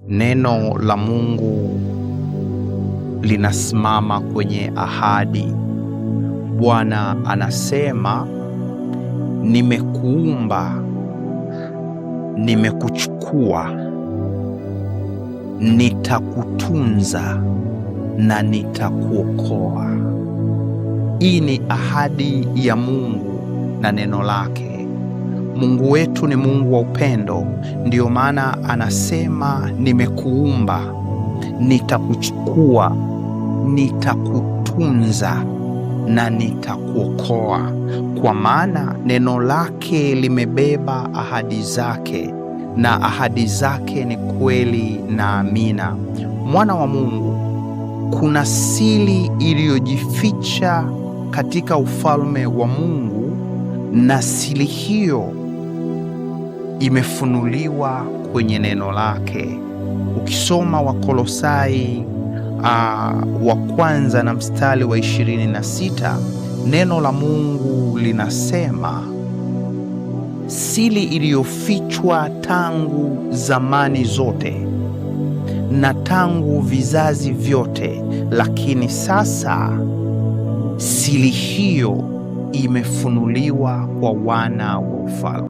Neno la Mungu linasimama kwenye ahadi. Bwana anasema, nimekuumba, nimekuchukua, nitakutunza na nitakuokoa. Hii ni ahadi ya Mungu na neno lake. Mungu wetu ni Mungu wa upendo, ndiyo maana anasema, nimekuumba, nitakuchukua, nitakutunza na nitakuokoa. Kwa maana neno lake limebeba ahadi zake, na ahadi zake ni kweli na amina. Mwana wa Mungu, kuna siri iliyojificha katika ufalme wa Mungu, na siri hiyo imefunuliwa kwenye neno lake. Ukisoma Wakolosai wa kwanza na mstari wa 26, neno la Mungu linasema, siri iliyofichwa tangu zamani zote na tangu vizazi vyote, lakini sasa siri hiyo imefunuliwa kwa wana wa ufalme.